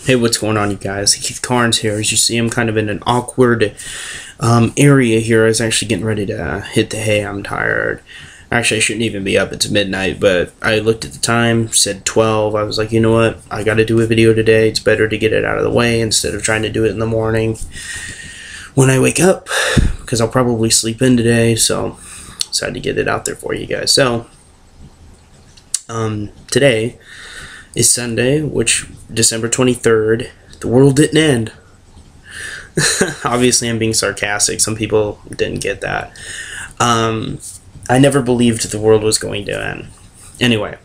Hey, what's going on, you guys? Keith Carnes here. As you see, I'm kind of in an awkward area here. I was actually getting ready to hit the hay. I'm tired. Actually, I shouldn't even be up. It's midnight, but I looked at the time, said 12. I was like, you know what? I got to do a video today. It's better to get it out of the way instead of trying to do it in the morning when I wake up, because I'll probably sleep in today. So, decided to get it out there for you guys. So, today is Sunday, which December 23rd. The world didn't end. Obviously, I'm being sarcastic. Some people didn't get that. I never believed the world was going to end. Anyway,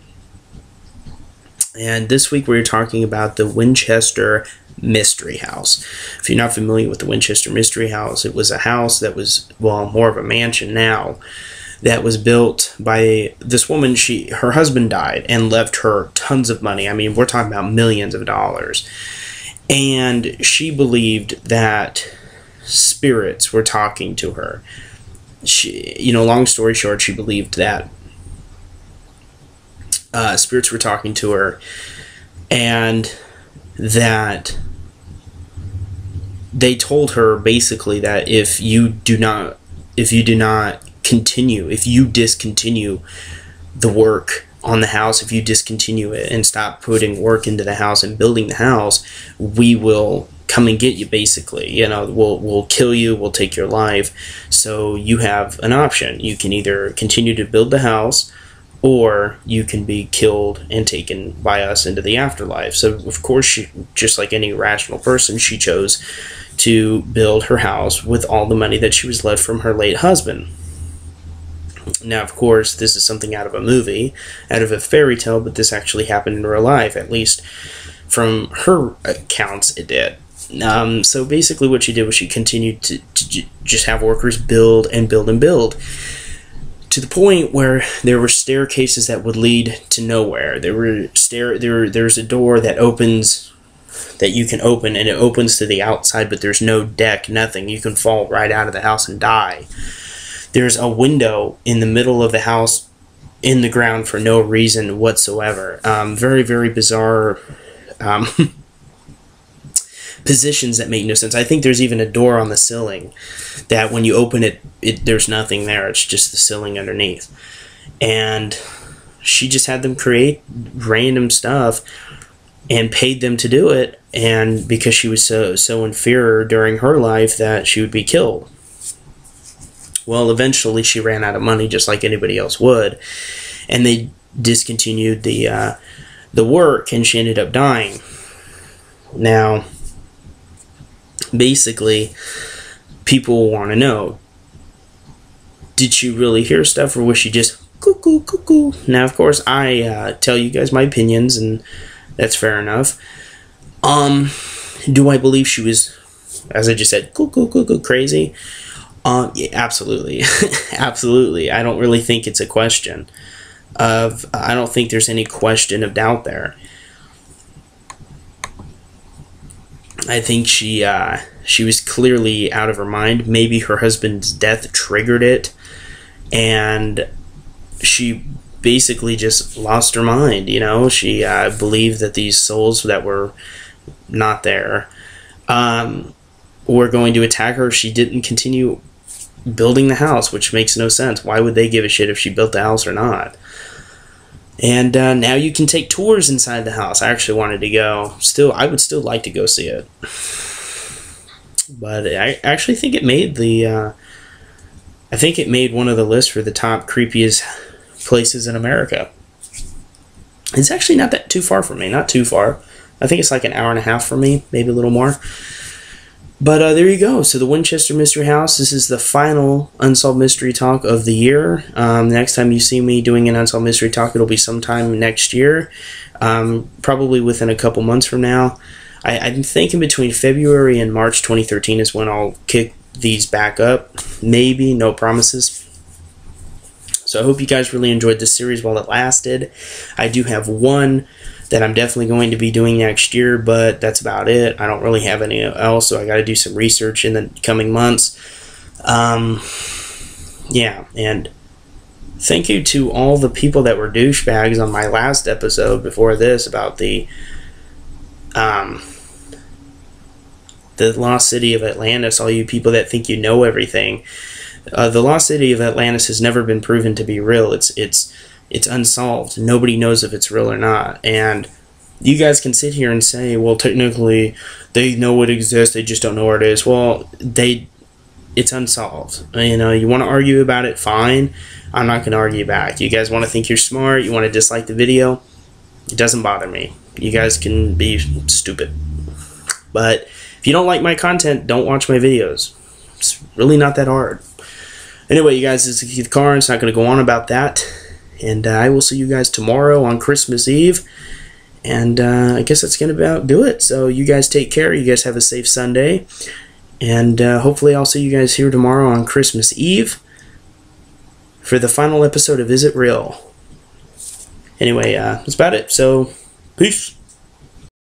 and this week we're talking about the Winchester Mystery House. If you're not familiar with the Winchester Mystery House, it was a house that was, well, more of a mansion now, that was built by this woman. Her husband died and left her tons of money. I mean, we're talking about millions of dollars. And she believed that spirits were talking to her. Long story short, she believed that spirits were talking to her, and that they told her basically that if you discontinue the work on the house, if you discontinue it and stop putting work into the house and building the house, we will come and get you, basically. We'll kill you, we'll take your life. So you have an option. You can either continue to build the house, or you can be killed and taken by us into the afterlife. So, of course, she, just like any rational person, she chose to build her house with all the money that she was left from her late husband. Now, of course, this is something out of a movie, out of a fairy tale, but this actually happened in real life. At least from her accounts, it did. So basically what she did was she continued to just have workers build and build and build, to the point where there were staircases that would lead to nowhere. There's a door that opens, that you can open, and it opens to the outside, but there's no deck, nothing. You can fall right out of the house and die. There's a window in the middle of the house in the ground for no reason whatsoever. Very, very bizarre positions that make no sense. I think there's even a door on the ceiling that when you open it, there's nothing there. It's just the ceiling underneath. And she just had them create random stuff and paid them to do it. And because she was so in fear during her life that she would be killed. Well, eventually she ran out of money, just like anybody else would, and they discontinued the work, and she ended up dying. Now, basically, people want to know, did she really hear stuff, or was she just cuckoo, cuckoo? Now, of course, I tell you guys my opinions, and that's fair enough. Do I believe she was, as I just said, cuckoo, cuckoo, crazy? Yeah, absolutely. Absolutely. I don't really think it's a question of, I don't think there's any question of doubt there. I think she was clearly out of her mind. Maybe her husband's death triggered it, and she basically just lost her mind. She believed that these souls that were not there were going to attack her if she didn't continue building the house, which makes no sense. Why would they give a shit if she built the house or not? And now you can take tours inside the house. I actually wanted to go. I would still like to go see it. But I actually think it made I think it made one of the lists for the top creepiest places in America. It's actually not that too far from me. Not too far. I think it's like an hour and a half from me, maybe a little more. But there you go. So the Winchester Mystery House, this is the final Unsolved Mystery Talk of the year. The next time you see me doing an Unsolved Mystery Talk, it'll be sometime next year, probably within a couple months from now. I'm thinking between February and March 2013 is when I'll kick these back up. Maybe, no promises. So I hope you guys really enjoyed this series while it lasted. I do have one that I'm definitely going to be doing next year, but that's about it. I don't really have any else, so I got to do some research in the coming months. Yeah, and thank you to all the people that were douchebags on my last episode before this about the the lost city of Atlantis, all you people that think you know everything. The lost city of Atlantis has never been proven to be real. It's unsolved. Nobody knows if it's real or not. And you guys can sit here and say, well, technically, they know it exists, they just don't know where it is. Well, it's unsolved. You know, you want to argue about it, fine. I'm not going to argue back. You guys want to think you're smart, you want to dislike the video, it doesn't bother me. You guys can be stupid. But if you don't like my content, don't watch my videos. It's really not that hard. Anyway, you guys, this is Keith Carnes. Not going to go on about that. And I will see you guys tomorrow on Christmas Eve. And I guess that's going to about do it. So you guys take care. You guys have a safe Sunday. And hopefully I'll see you guys here tomorrow on Christmas Eve for the final episode of Is It Real? Anyway, that's about it. So, peace.